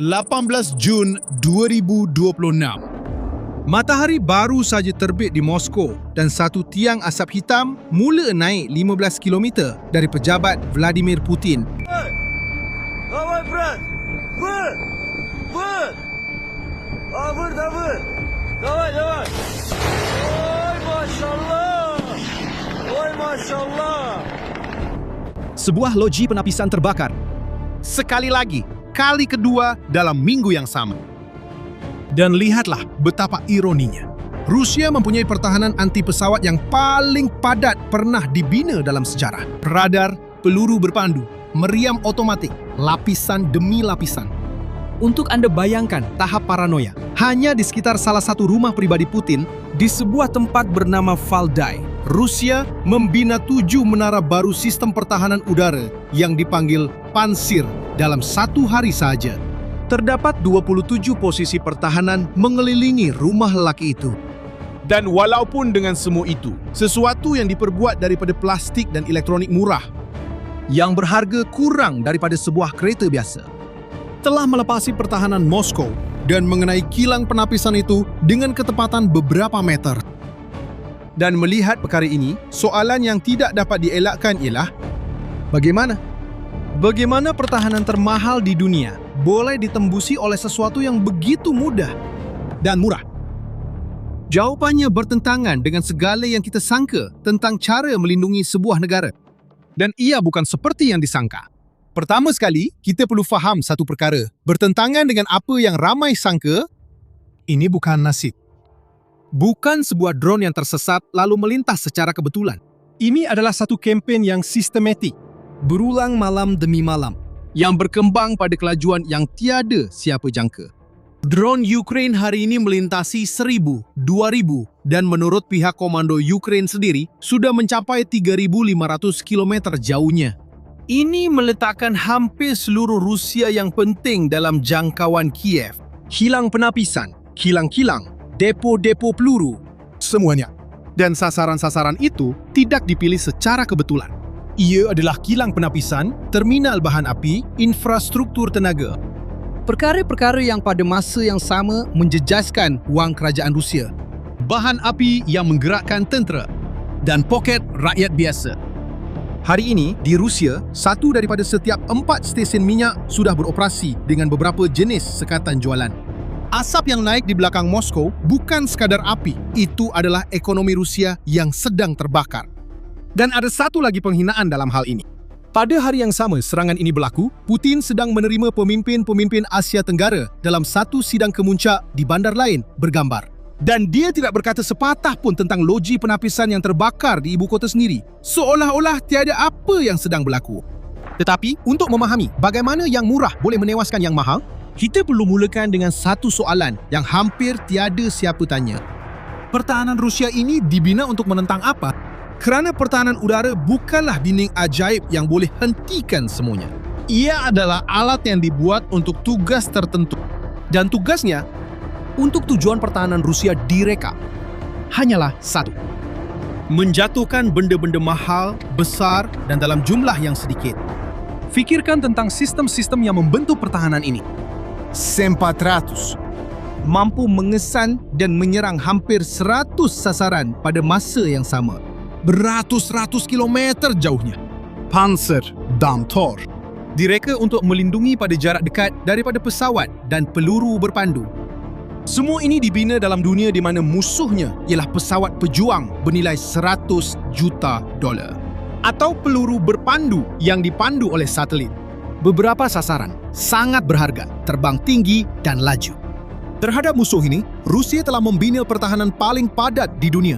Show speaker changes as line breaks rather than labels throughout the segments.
18 Jun 2026.
Matahari baru saja terbit di Moskow dan satu tiang asap hitam mula naik 15 km dari pejabat Vladimir Putin.
Давай, брат! Выр! Выр! Выр, да выр! Давай, давай! Ой, mashallah! Ой, mashallah!
Sebuah loji penapisan terbakar. Sekali lagi, kali kedua dalam minggu yang sama. Dan lihatlah betapa ironinya. Rusia mempunyai pertahanan anti pesawat yang paling padat pernah dibina dalam sejarah. Radar, peluru berpandu, meriam otomatik, lapisan demi lapisan. Untuk Anda bayangkan tahap paranoia, hanya di sekitar salah satu rumah pribadi Putin, di sebuah tempat bernama Valdai, Rusia membina 7 menara baru sistem pertahanan udara yang dipanggil Pansir dalam satu hari saja. Terdapat 27 posisi pertahanan mengelilingi rumah lelaki itu. Dan walaupun dengan semua itu, sesuatu yang diperbuat daripada plastik dan elektronik murah, yang berharga kurang daripada sebuah kereta biasa, telah melepasi pertahanan Moskow dan mengenai kilang penapisan itu dengan ketepatan beberapa meter. Dan melihat perkara ini, soalan yang tidak dapat dielakkan ialah, bagaimana? Bagaimana pertahanan termahal di dunia boleh ditembusi oleh sesuatu yang begitu mudah dan murah? Jawapannya bertentangan dengan segala yang kita sangka tentang cara melindungi sebuah negara. Dan ia bukan seperti yang disangka. Pertama sekali, kita perlu faham satu perkara. Bertentangan dengan apa yang ramai sangka, ini bukan nasib. Bukan sebuah drone yang tersesat lalu melintas secara kebetulan. Ini adalah satu kempen yang sistematik, berulang malam demi malam, yang berkembang pada kelajuan yang tiada siapa jangka. Drone Ukraine hari ini melintasi 1,000, 2,000 dan menurut pihak komando Ukraine sendiri sudah mencapai 3.500 km jauhnya. Ini meletakkan hampir seluruh Rusia yang penting dalam jangkauan Kiev. Kilang penapisan, kilang-kilang, depo-depo peluru, semuanya. Dan sasaran-sasaran itu tidak dipilih secara kebetulan. Ia adalah kilang penapisan, terminal bahan api, infrastruktur tenaga. Perkara-perkara yang pada masa yang sama menjejaskan wang kerajaan Rusia. Bahan api yang menggerakkan tentera dan poket rakyat biasa. Hari ini, di Rusia, satu daripada setiap 4 stesen minyak sudah beroperasi dengan beberapa jenis sekatan jualan. Asap yang naik di belakang Moskow bukan sekadar api, itu adalah ekonomi Rusia yang sedang terbakar. Dan ada satu lagi penghinaan dalam hal ini. Pada hari yang sama serangan ini berlaku, Putin sedang menerima pemimpin-pemimpin Asia Tenggara dalam satu sidang kemuncak di bandar lain bergambar. Dan dia tidak berkata sepatah pun tentang loji penapisan yang terbakar di ibu kota sendiri, seolah-olah tiada apa yang sedang berlaku. Tetapi, untuk memahami bagaimana yang murah boleh menewaskan yang mahal, kita perlu mulakan dengan satu soalan yang hampir tiada siapa tanya. Pertahanan Rusia ini dibina untuk menentang apa? Kerana pertahanan udara bukanlah dinding ajaib yang boleh hentikan semuanya. Ia adalah alat yang dibuat untuk tugas tertentu. Dan tugasnya, untuk tujuan pertahanan Rusia direka, hanyalah satu. Menjatuhkan benda-benda mahal, besar dan dalam jumlah yang sedikit. Fikirkan tentang sistem-sistem yang membentuk pertahanan ini. S-400 mampu mengesan dan menyerang hampir 100 sasaran pada masa yang sama. Beratus-ratus kilometer jauhnya. Panzer dan Tor direka untuk melindungi pada jarak dekat daripada pesawat dan peluru berpandu. Semua ini dibina dalam dunia di mana musuhnya ialah pesawat pejuang bernilai 100 juta dolar atau peluru berpandu yang dipandu oleh satelit. Beberapa sasaran sangat berharga, terbang tinggi dan laju. Terhadap musuh ini, Rusia telah membina pertahanan paling padat di dunia.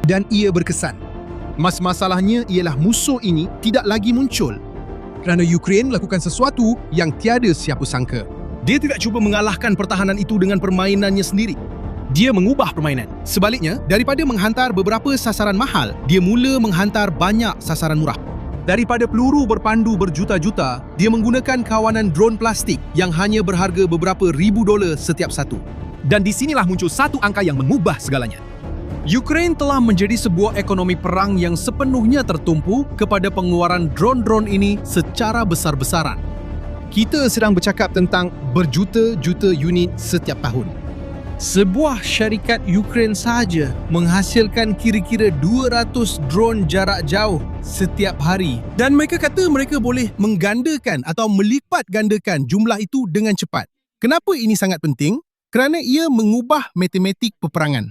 Dan ia berkesan. Masalahnya ialah musuh ini tidak lagi muncul kerana Ukraine lakukan sesuatu yang tiada siapa sangka. Dia tidak cuba mengalahkan pertahanan itu dengan permainannya sendiri. Dia mengubah permainan. Sebaliknya, daripada menghantar beberapa sasaran mahal, dia mula menghantar banyak sasaran murah. Daripada peluru berpandu berjuta-juta, dia menggunakan kawanan drone plastik yang hanya berharga beberapa ribu dolar setiap satu. Dan di sinilah muncul satu angka yang mengubah segalanya. Ukraine telah menjadi sebuah ekonomi perang yang sepenuhnya tertumpu kepada pengeluaran drone-drone ini secara besar-besaran.
Kita sedang bercakap tentang berjuta-juta unit setiap tahun. Sebuah syarikat Ukraine sahaja menghasilkan kira-kira 200 drone jarak jauh setiap hari. Dan mereka kata mereka boleh menggandakan atau melipat gandakan jumlah itu dengan cepat. Kenapa ini sangat penting? Kerana ia mengubah matematik peperangan.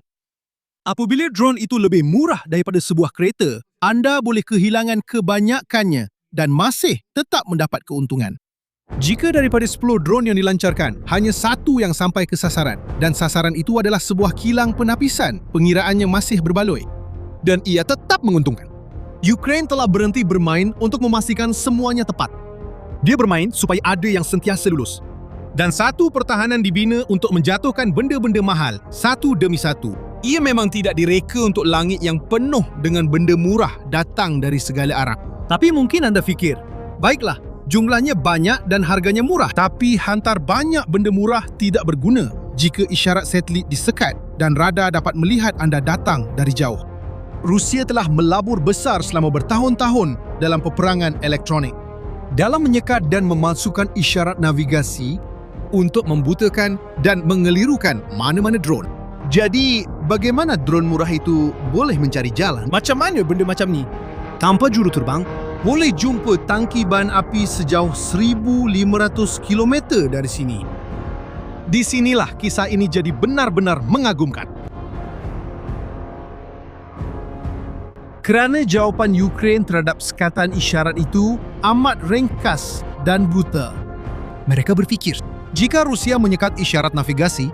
Apabila drone itu lebih murah daripada sebuah kereta, anda boleh kehilangan kebanyakannya dan masih tetap mendapat keuntungan. Jika daripada 10 drone yang dilancarkan, hanya satu yang sampai ke sasaran dan sasaran itu adalah sebuah kilang penapisan, pengiraannya masih berbaloi. Dan ia tetap menguntungkan. Ukraine telah berhenti bermain untuk memastikan semuanya tepat. Dia bermain supaya ada yang sentiasa lulus. Dan satu pertahanan dibina untuk menjatuhkan benda-benda mahal, satu demi satu. Ia memang tidak direka untuk langit yang penuh dengan benda murah datang dari segala arah. Tapi mungkin anda fikir, baiklah, jumlahnya banyak dan harganya murah. Tapi hantar banyak benda murah tidak berguna jika isyarat satelit disekat dan radar dapat melihat anda datang dari jauh. Rusia telah melabur besar selama bertahun-tahun dalam peperangan elektronik. Dalam menyekat dan memalsukan isyarat navigasi untuk membutakan dan mengelirukan mana-mana drone. Jadi, bagaimana drone murah itu boleh mencari jalan? Macam mana benda macam ni? Tanpa juru terbang, boleh jumpa tangki bahan api sejauh 1,500 km dari sini. Di sinilah kisah ini jadi benar-benar mengagumkan. Kerana jawapan Ukraine terhadap sekatan isyarat itu amat ringkas dan buta. Mereka berfikir, jika Rusia menyekat isyarat navigasi,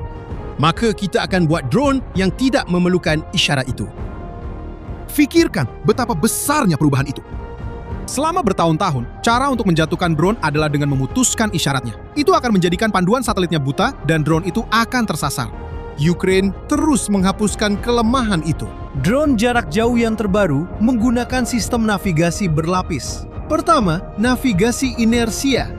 maka kita akan buat drone yang tidak memerlukan isyarat itu. Fikirkan betapa besarnya perubahan itu. Selama bertahun-tahun, cara untuk menjatuhkan drone adalah dengan memutuskan isyaratnya. Itu akan menjadikan panduan satelitnya buta dan drone itu akan tersasar. Ukraine terus menghapuskan kelemahan itu. Drone jarak jauh yang terbaru menggunakan sistem navigasi berlapis. Pertama, navigasi inersia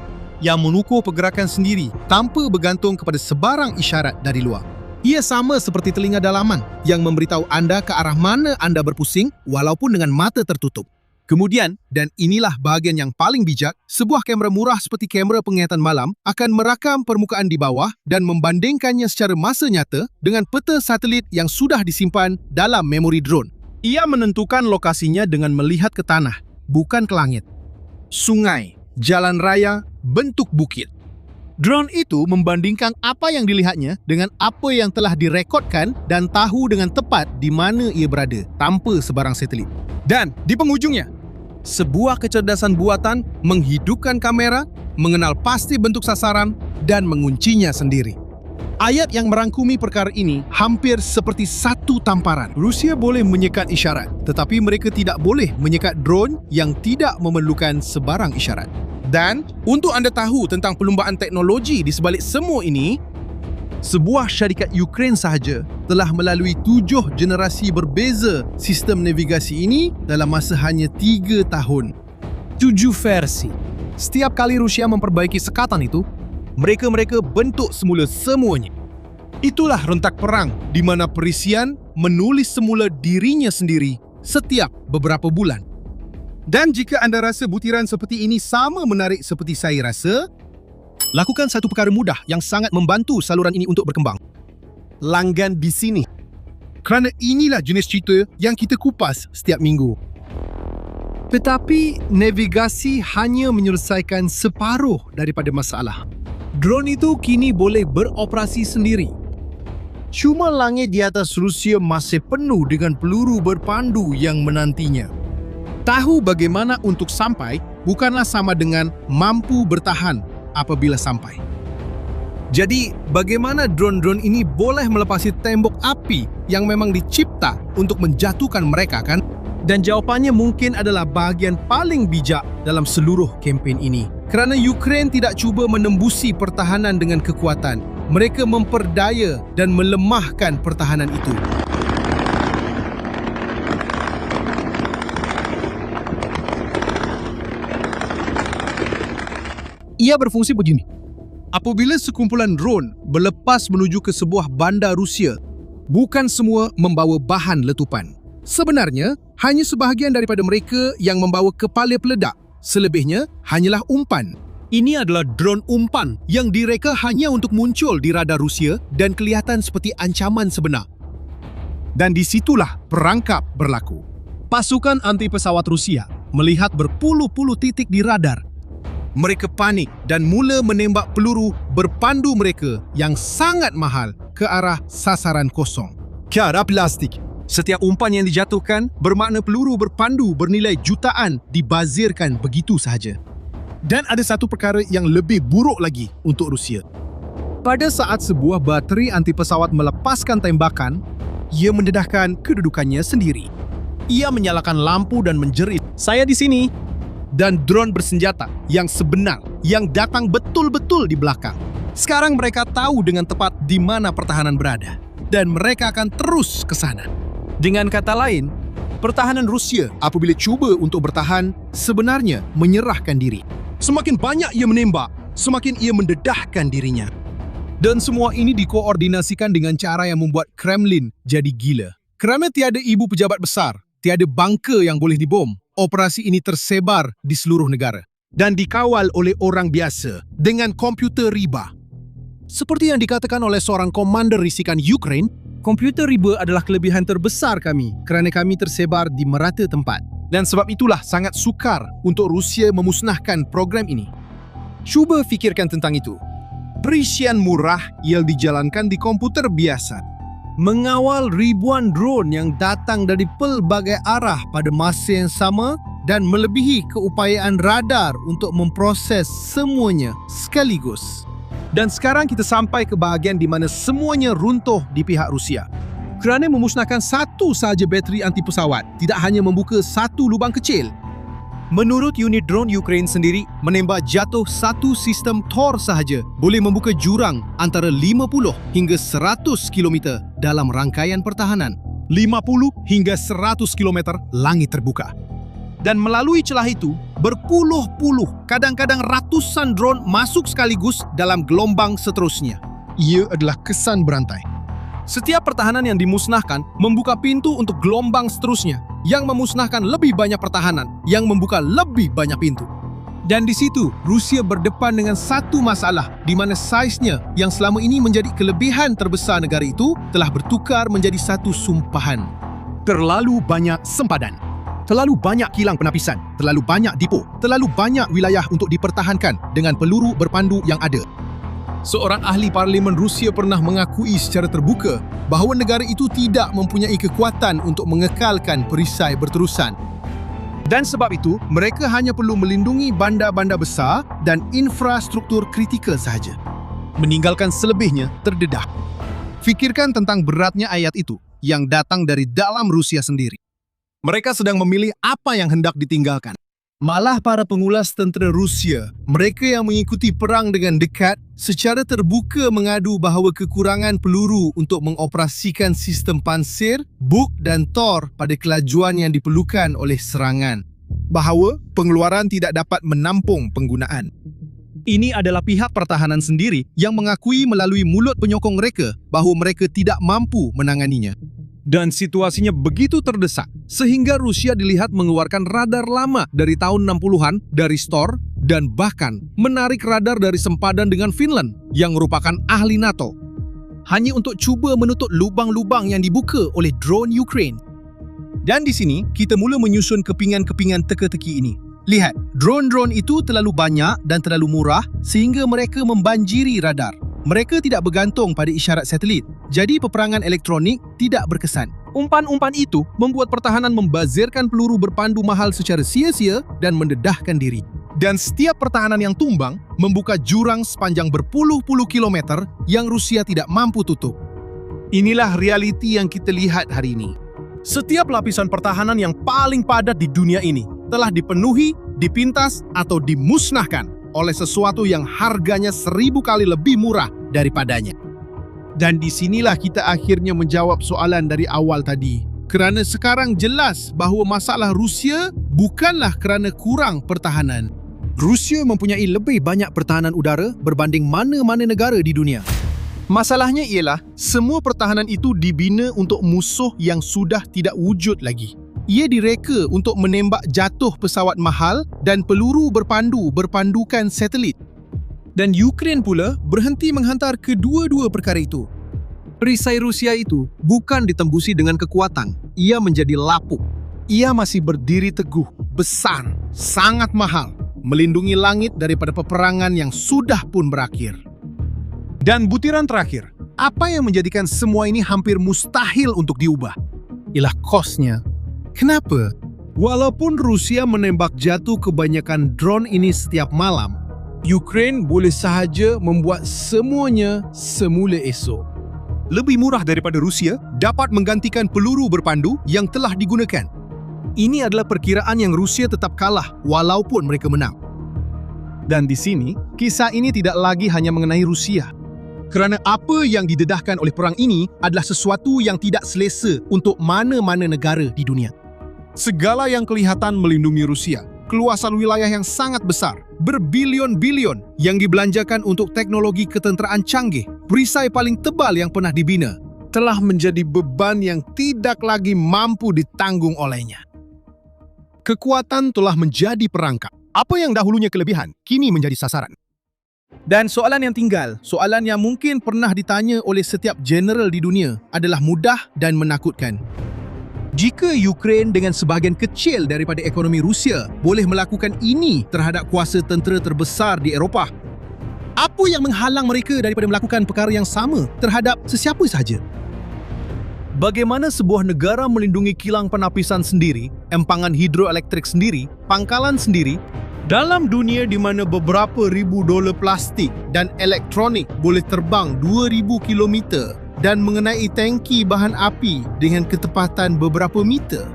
yang mengukur pergerakan sendiri tanpa bergantung kepada sebarang isyarat dari luar. Ia sama seperti telinga dalaman yang memberitahu anda ke arah mana anda berpusing walaupun dengan mata tertutup. Kemudian, dan inilah bahagian yang paling bijak, sebuah kamera murah seperti kamera penglihatan malam akan merakam permukaan di bawah dan membandingkannya secara masa nyata dengan peta satelit yang sudah disimpan dalam memori drone. Ia menentukan lokasinya dengan melihat ke tanah, bukan ke langit. Sungai, jalan raya, bentuk bukit. Drone itu membandingkan apa yang dilihatnya dengan apa yang telah direkodkan dan tahu dengan tepat di mana ia berada tanpa sebarang satelit. Dan di penghujungnya, sebuah kecerdasan buatan menghidupkan kamera, mengenal pasti bentuk sasaran dan menguncinya sendiri. Ayat yang merangkumi perkara ini hampir seperti satu tamparan. Rusia boleh menyekat isyarat, tetapi mereka tidak boleh menyekat drone yang tidak memerlukan sebarang isyarat. Dan untuk anda tahu tentang perlumbaan teknologi di sebalik semua ini, sebuah syarikat Ukraine sahaja telah melalui 7 generasi berbeza sistem navigasi ini dalam masa hanya 3 tahun. 7 versi. Setiap kali Rusia memperbaiki sekatan itu, mereka bentuk semula semuanya. Itulah rentak perang di mana perisian menulis semula dirinya sendiri setiap beberapa bulan. Dan jika anda rasa butiran seperti ini sama menarik seperti saya rasa, lakukan satu perkara mudah yang sangat membantu saluran ini untuk berkembang. Langgan di sini. Kerana inilah jenis cerita yang kita kupas setiap minggu. Tetapi navigasi hanya menyelesaikan separuh daripada masalah. Drone itu kini boleh beroperasi sendiri. Cuma langit di atas Rusia masih penuh dengan peluru berpandu yang menantinya. Tahu bagaimana untuk sampai bukanlah sama dengan mampu bertahan apabila sampai. Jadi, bagaimana drone-drone ini boleh melepasi tembok api yang memang dicipta untuk menjatuhkan mereka, kan? Dan jawapannya mungkin adalah bahagian paling bijak dalam seluruh kempen ini. Kerana Ukraine tidak cuba menembusi pertahanan dengan kekuatan. Mereka memperdaya dan melemahkan pertahanan itu. Ia berfungsi begini. Apabila sekumpulan drone berlepas menuju ke sebuah bandar Rusia, bukan semua membawa bahan letupan. Sebenarnya, hanya sebahagian daripada mereka yang membawa kepala peledak. Selebihnya hanyalah umpan.
Ini adalah drone umpan yang direka hanya untuk muncul di radar Rusia dan kelihatan seperti ancaman sebenar. Dan disitulah perangkap berlaku. Pasukan anti pesawat Rusia melihat berpuluh-puluh titik di radar. Mereka panik dan mula menembak peluru berpandu mereka yang sangat mahal ke arah sasaran kosong. Cara plastik. Setiap umpan yang dijatuhkan bermakna peluru berpandu bernilai jutaan dibazirkan begitu sahaja. Dan ada satu perkara yang lebih buruk lagi untuk Rusia. Pada saat sebuah bateri anti pesawat melepaskan tembakan, ia mendedahkan kedudukannya sendiri. Ia menyalakan lampu dan menjerit, "Saya di sini!" Dan drone bersenjata yang sebenar yang datang betul-betul di belakang. Sekarang mereka tahu dengan tepat di mana pertahanan berada. Dan mereka akan terus ke sana. Dengan kata lain, pertahanan Rusia apabila cuba untuk bertahan sebenarnya menyerahkan diri. Semakin banyak ia menembak, semakin ia mendedahkan dirinya. Dan semua ini dikoordinasikan dengan cara yang membuat Kremlin jadi gila. Kerana tiada ibu pejabat besar, tiada bunker yang boleh dibom, operasi ini tersebar di seluruh negara dan dikawal oleh orang biasa dengan komputer riba. Seperti yang dikatakan oleh seorang komander risikan Ukraine, komputer riba adalah kelebihan terbesar kami kerana kami tersebar di merata tempat. Dan sebab itulah sangat sukar untuk Rusia memusnahkan program ini. Cuba fikirkan tentang itu. Perisian murah yang dijalankan di komputer biasa. Mengawal ribuan drone yang datang dari pelbagai arah pada masa yang sama dan melebihi keupayaan radar untuk memproses semuanya sekaligus. Dan sekarang kita sampai ke bahagian di mana semuanya runtuh di pihak Rusia. Kerana memusnahkan satu sahaja bateri anti pesawat, tidak hanya membuka satu lubang kecil. Menurut unit drone Ukraine sendiri, menembak jatuh satu sistem Tor sahaja boleh membuka jurang antara 50 hingga 100 km dalam rangkaian pertahanan. 50 hingga 100 km langit terbuka. Dan melalui celah itu, berpuluh-puluh, kadang-kadang ratusan drone masuk sekaligus dalam gelombang seterusnya. Ia adalah kesan berantai. Setiap pertahanan yang dimusnahkan membuka pintu untuk gelombang seterusnya yang memusnahkan lebih banyak pertahanan yang membuka lebih banyak pintu. Dan di situ, Rusia berdepan dengan satu masalah di mana saiznya yang selama ini menjadi kelebihan terbesar negara itu telah bertukar menjadi satu sumpahan. Terlalu banyak sempadan. Terlalu banyak kilang penapisan, terlalu banyak depo, terlalu banyak wilayah untuk dipertahankan dengan peluru berpandu yang ada. Seorang ahli parlimen Rusia pernah mengakui secara terbuka bahawa negara itu tidak mempunyai kekuatan untuk mengekalkan perisai berterusan. Dan sebab itu, mereka hanya perlu melindungi bandar-bandar besar dan infrastruktur kritikal sahaja. Meninggalkan selebihnya terdedah. Fikirkan tentang beratnya ayat itu yang datang dari dalam Rusia sendiri. Mereka sedang memilih apa yang hendak ditinggalkan. Malah para pengulas tentera Rusia, mereka yang mengikuti perang dengan dekat, secara terbuka mengadu bahawa kekurangan peluru untuk mengoperasikan sistem pansir, Buk dan Tor pada kelajuan yang diperlukan oleh serangan. Bahawa pengeluaran tidak dapat menampung penggunaan. Ini adalah pihak pertahanan sendiri yang mengakui melalui mulut penyokong mereka bahawa mereka tidak mampu menanganinya. Dan situasinya begitu terdesak sehingga Rusia dilihat mengeluarkan radar lama dari tahun 60-an dari Stor dan bahkan menarik radar dari sempadan dengan Finland yang merupakan ahli NATO hanya untuk cuba menutup lubang-lubang yang dibuka oleh drone Ukraine. Dan di sini kita mula menyusun kepingan-kepingan teka-teki ini. Lihat, drone-drone itu terlalu banyak dan terlalu murah sehingga mereka membanjiri radar. Mereka tidak bergantung pada isyarat satelit, jadi peperangan elektronik tidak berkesan. Umpan-umpan itu membuat pertahanan membazirkan peluru berpandu mahal secara sia-sia dan mendedahkan diri. Dan setiap pertahanan yang tumbang membuka jurang sepanjang berpuluh-puluh kilometer yang Rusia tidak mampu tutup. Inilah realiti yang kita lihat hari ini. Setiap lapisan pertahanan yang paling padat di dunia ini telah dipenuhi, dipintas, atau dimusnahkan oleh sesuatu yang harganya 1000 kali lebih murah daripadanya. Dan disinilah kita akhirnya menjawab soalan dari awal tadi. Kerana sekarang jelas bahawa masalah Rusia bukanlah kerana kurang pertahanan. Rusia mempunyai lebih banyak pertahanan udara berbanding mana-mana negara di dunia. Masalahnya ialah semua pertahanan itu dibina untuk musuh yang sudah tidak wujud lagi.
Ia direka untuk menembak jatuh pesawat mahal dan peluru berpandukan satelit. Dan Ukraine pula berhenti menghantar kedua-dua perkara itu. Perisai Rusia itu bukan ditembusi dengan kekuatan, ia menjadi lapuk. Ia masih berdiri teguh, besar, sangat mahal, melindungi langit daripada peperangan yang sudah pun berakhir. Dan butiran terakhir, apa yang menjadikan semua ini hampir mustahil untuk diubah? Ialah kosnya. Kenapa? Walaupun Rusia menembak jatuh kebanyakan drone ini setiap malam, Ukraine boleh sahaja membuat semuanya semula esok. Lebih murah daripada Rusia dapat menggantikan peluru berpandu yang telah digunakan. Ini adalah perkiraan yang Rusia tetap kalah walaupun mereka menang. Dan di sini, kisah ini tidak lagi hanya mengenai Rusia. Kerana apa yang didedahkan oleh perang ini adalah sesuatu yang tidak selesa untuk mana-mana negara di dunia. Segala yang kelihatan melindungi Rusia, keluasan wilayah yang sangat besar, berbilion-bilion yang dibelanjakan untuk teknologi ketenteraan canggih, perisai paling tebal yang pernah dibina, telah menjadi beban yang tidak lagi mampu ditanggung olehnya. Kekuatan telah menjadi perangkap. Apa yang dahulunya kelebihan, kini menjadi sasaran. Dan soalan yang tinggal, soalan yang mungkin pernah ditanya oleh setiap jeneral di dunia adalah mudah dan menakutkan. Jika Ukraine dengan sebahagian kecil daripada ekonomi Rusia boleh melakukan ini terhadap kuasa tentera terbesar di Eropah, apa yang menghalang mereka daripada melakukan perkara yang sama terhadap sesiapa sahaja? Bagaimana sebuah negara melindungi kilang penapisan sendiri, empangan hidroelektrik sendiri, pangkalan sendiri, dalam dunia di mana beberapa ribu dolar plastik dan elektronik boleh terbang 2,000 kilometer dan mengenai tangki bahan api dengan ketepatan beberapa meter?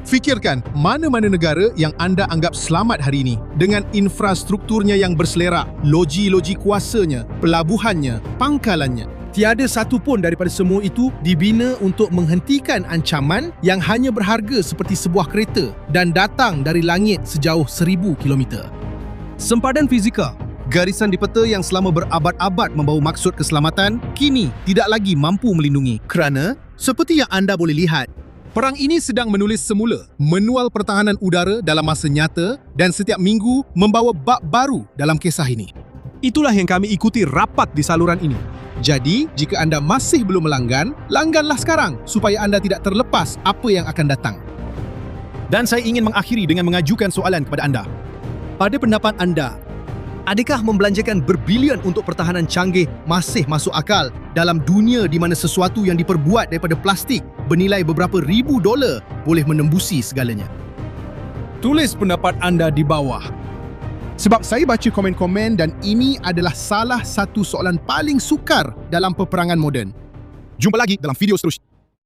Fikirkan mana-mana negara yang anda anggap selamat hari ini dengan infrastrukturnya yang berselerak, loji-loji kuasanya, pelabuhannya, pangkalannya. Tiada satu pun daripada semua itu dibina untuk menghentikan ancaman yang hanya berharga seperti sebuah kereta dan datang dari langit sejauh 1,000 kilometer. Sempadan fizikal, garisan di peta yang selama berabad-abad membawa maksud keselamatan, kini tidak lagi mampu melindungi. Kerana, seperti yang anda boleh lihat, perang ini sedang menulis semula manual pertahanan udara dalam masa nyata dan setiap minggu membawa bab baru dalam kisah ini. Itulah yang kami ikuti rapat di saluran ini. Jadi, jika anda masih belum melanggan, langganlah sekarang supaya anda tidak terlepas apa yang akan datang. Dan saya ingin mengakhiri dengan mengajukan soalan kepada anda. Pada pendapat anda, adakah membelanjakan berbilion untuk pertahanan canggih masih masuk akal dalam dunia di mana sesuatu yang diperbuat daripada plastik bernilai beberapa ribu dolar boleh menembusi segalanya? Tulis pendapat anda di bawah. Sebab saya baca komen-komen dan ini adalah salah satu soalan paling sukar dalam peperangan moden. Jumpa lagi dalam video seterusnya.